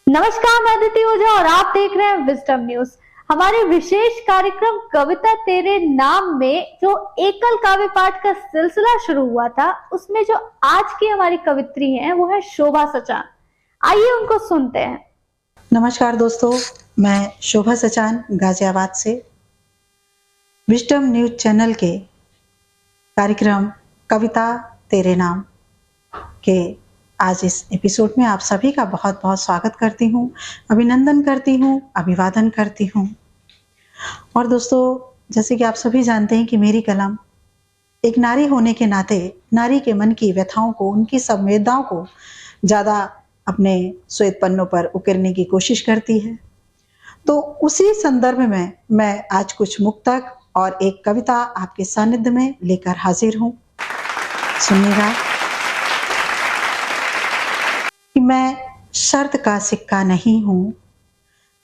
नमस्कार, मैं अदिति ओझा और आप देख रहे हैं विजडम न्यूज। हमारे विशेष कार्यक्रम कविता तेरे नाम में जो एकल काव्य पाठ का सिलसिला शुरू हुआ था, उसमें जो आज की हमारी कवित्री हैं वो है शोभा सचान। आइए उनको सुनते हैं। नमस्कार दोस्तों, मैं शोभा सचान गाजियाबाद से विजडम न्यूज चैनल के कार्यक्रम कविता तेरे नाम के आज इस एपिसोड में आप सभी का बहुत बहुत स्वागत करती हूँ, अभिनंदन करती हूँ, अभिवादन करती हूँ। और दोस्तों, जैसे कि आप सभी जानते हैं कि मेरी कलम एक नारी होने के नाते नारी के मन की व्यथाओं को, उनकी संवेदनाओं को ज़्यादा अपने श्वेत पन्नों पर उकेरने की कोशिश करती है। तो उसी संदर्भ में मैं आज कुछ मुक्तक और एक कविता आपके सानिध्य में लेकर हाजिर हूँ। सुनिएगा कि मैं शर्त का सिक्का नहीं हूँ,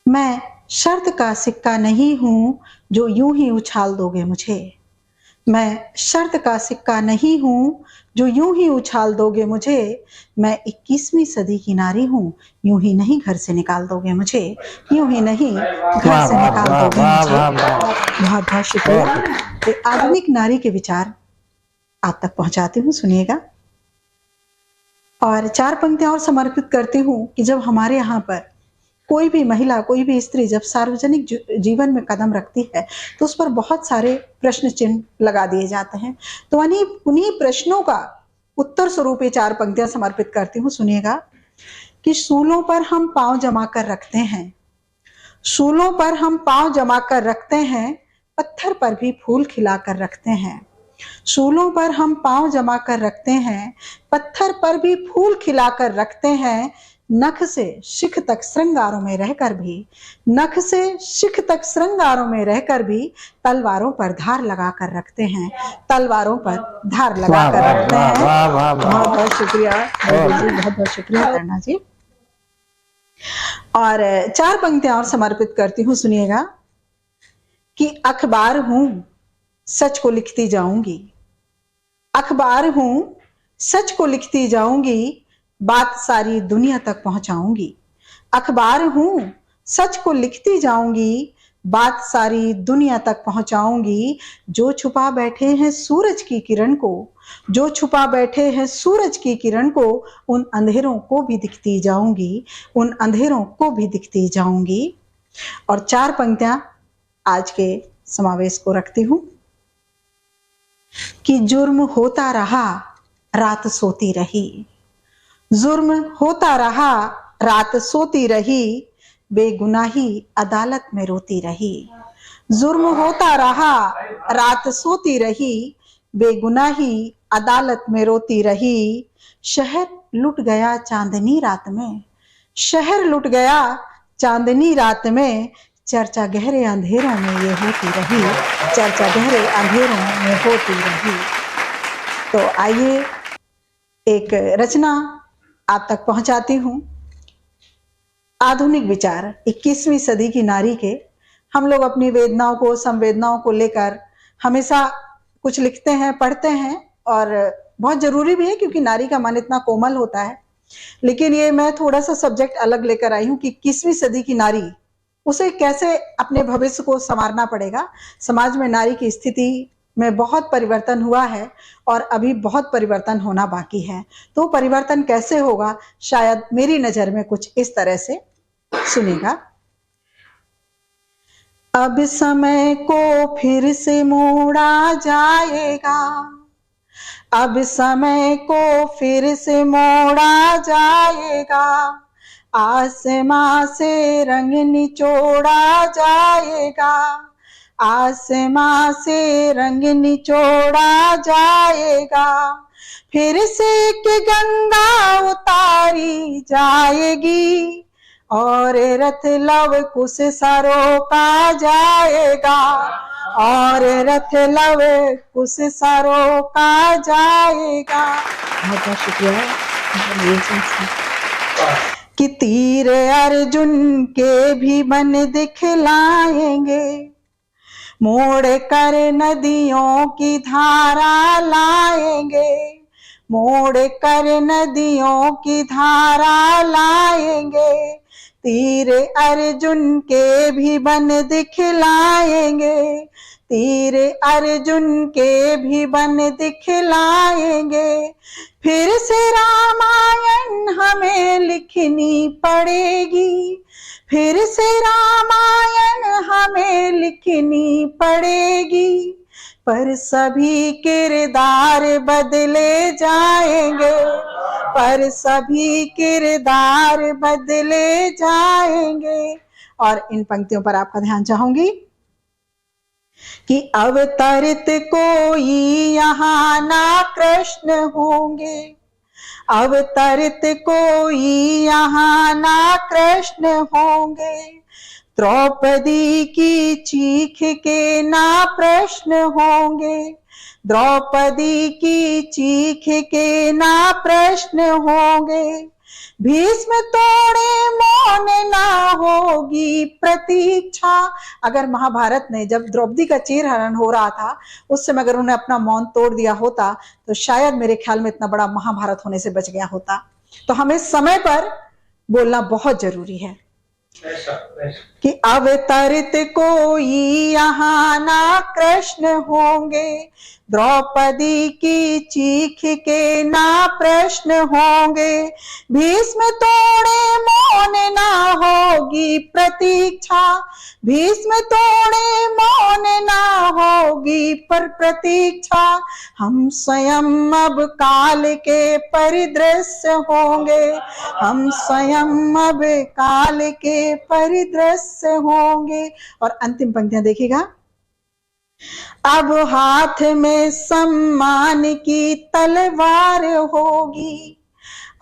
मैं शर्त का सिक्का नहीं हूँ जो यूं ही उछाल दोगे मुझे। मैं शर्त का सिक्का नहीं हूँ जो यूं ही उछाल दोगे मुझे। मैं 21वीं सदी की नारी हूँ, यूं ही नहीं घर से निकाल दोगे मुझे, यूं ही नहीं घर से निकाल दोगे मुझे। बहुत बहुत शुक्रिया। तो आधुनिक नारी के विचार आप तक पहुंचाती हूँ, सुनिएगा। और 4 पंक्तियां और समर्पित करती हूँ कि जब हमारे यहाँ पर कोई भी महिला, कोई भी स्त्री जब सार्वजनिक जीवन में कदम रखती है तो उस पर बहुत सारे प्रश्न चिन्ह लगा दिए जाते हैं। तो उन्हीं प्रश्नों का उत्तर स्वरूप ये 4 पंक्तियां समर्पित करती हूँ, सुनिएगा। कि सूलों पर हम पांव जमा कर रखते हैं, सूलों पर हम पांव जमा कर रखते हैं, पत्थर पर भी फूल खिला कर रखते हैं। सूलों पर हम पांव जमा कर रखते हैं, पत्थर पर भी फूल खिलाकर रखते हैं। नख से शिख तक श्रृंगारों में रहकर भी, नख से शिख तक श्रृंगारों में रहकर भी तलवारों पर धार लगा कर रखते हैं, तलवारों पर धार लगा कर रखते हैं। बहुत बहुत शुक्रिया जी, बहुत बहुत शुक्रिया करना जी। और 4 पंक्तियां और समर्पित करती हूँ, सुनिएगा। कि अखबार हूं, सच को लिखती जाऊंगी, अखबार हूं, सच को लिखती जाऊंगी, बात सारी दुनिया तक पहुंचाऊंगी। अखबार हूं, सच को लिखती जाऊंगी, बात सारी दुनिया तक पहुंचाऊंगी। जो छुपा बैठे हैं सूरज की किरण को, जो छुपा बैठे हैं सूरज की किरण को, उन अंधेरों को भी दिखती जाऊंगी, उन अंधेरों को भी दिखती जाऊंगी। और 4 पंक्तियां आज के समावेश को रखती हूं। कि जुर्म होता रहा, रात सोती रही, जुर्म होता रहा, रात सोती रही, बेगुनाही अदालत में रोती रही। जुर्म होता रहा, रात सोती रही, बेगुनाही अदालत में रोती रही। शहर लुट गया चांदनी रात में, शहर लुट गया चांदनी रात में, चर्चा गहरे अंधेरों में ये होती रही, चर्चा गहरे अंधेरों में होती रही। तो आइए एक रचना आप तक पहुंचाती हूं। आधुनिक विचार 21वीं सदी की नारी के हम लोग अपनी वेदनाओं को, संवेदनाओं को लेकर हमेशा कुछ लिखते हैं, पढ़ते हैं, और बहुत जरूरी भी है क्योंकि नारी का मन इतना कोमल होता है। लेकिन ये मैं थोड़ा सा सब्जेक्ट अलग लेकर आई हूं कि 21वीं सदी की नारी, उसे कैसे अपने भविष्य को संवारना पड़ेगा। समाज में नारी की स्थिति में बहुत परिवर्तन हुआ है और अभी बहुत परिवर्तन होना बाकी है। तो परिवर्तन कैसे होगा, शायद मेरी नजर में कुछ इस तरह से, सुनेगा। अब समय को फिर से मोड़ा जाएगा, अब समय को फिर से मोड़ा जाएगा, आसमां से रंग निचोड़ा जाएगा, आसमां से रंग निचोड़ा जाएगा। फिर से एक गंगा उतारी जाएगी और रथ लव कुश सरोका जाएगा, और रथ लव कुश सरोका जाएगा। बहुत बहुत शुक्रिया। कि तीर अर्जुन के भी बन दिखलाएंगे, मोड़ कर नदियों की धारा लाएंगे, मोड़ कर नदियों की धारा लाएंगे, तीर अर्जुन के भी बन दिखलाएंगे, तीर अर्जुन के भी बन दिखलाएंगे। फिर से रामायण हमें लिखनी पड़ेगी, फिर से रामायण हमें लिखनी पड़ेगी। पर सभी किरदार बदले जाएंगे, पर सभी किरदार बदले जाएंगे। और इन पंक्तियों पर आपका ध्यान चाहूंगी कि अवतरित कोई यहाँ ना कृष्ण होंगे, अवतरित कोई यहाँ ना कृष्ण होंगे। द्रौपदी की चीख के ना प्रश्न होंगे, द्रौपदी की चीख के ना प्रश्न होंगे। भीष्म तोड़े मौन ना होगी प्रतीक्षा। अगर महाभारत ने जब द्रौपदी का चीरहरण हो रहा था उस समय अगर उन्हें अपना मौन तोड़ दिया होता तो शायद मेरे ख्याल में इतना बड़ा महाभारत होने से बच गया होता। तो हमें समय पर बोलना बहुत जरूरी है कि अवतरित कोई यहाँ ना कृष्ण होंगे, द्रौपदी की चीख के ना प्रश्न होंगे। भीष्म तोड़े मौन ना होगी प्रतीक्षा, भीष्म तोड़े मौन ना होगी पर प्रतीक्षा। हम स्वयं अब काल के परिदृश्य होंगे, हम स्वयं अब काल के परिदृश्य होंगे। और अंतिम पंक्तियां देखिएगा। अब हाथ में सम्मान की तलवार होगी,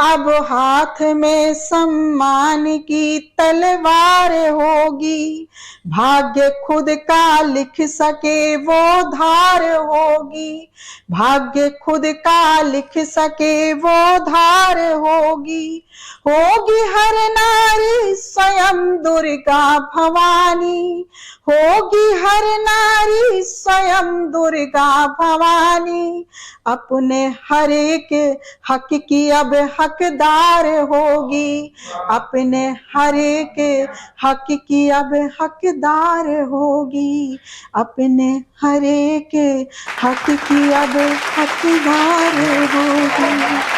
अब हाथ में सम्मान की तलवार होगी। भाग्य खुद का लिख सके वो धार होगी, भाग्य खुद का लिख सके वो धार होगी। होगी हर नारी स्वयं दुर्गा भवानी, होगी हर नारी स्वयं दुर्गा भवानी। अपने हर एक हक की अब हकदार होगी, अपने हर एक हक की अब हकदार होगी, अपने हर एक हक की अब हकदार होगी।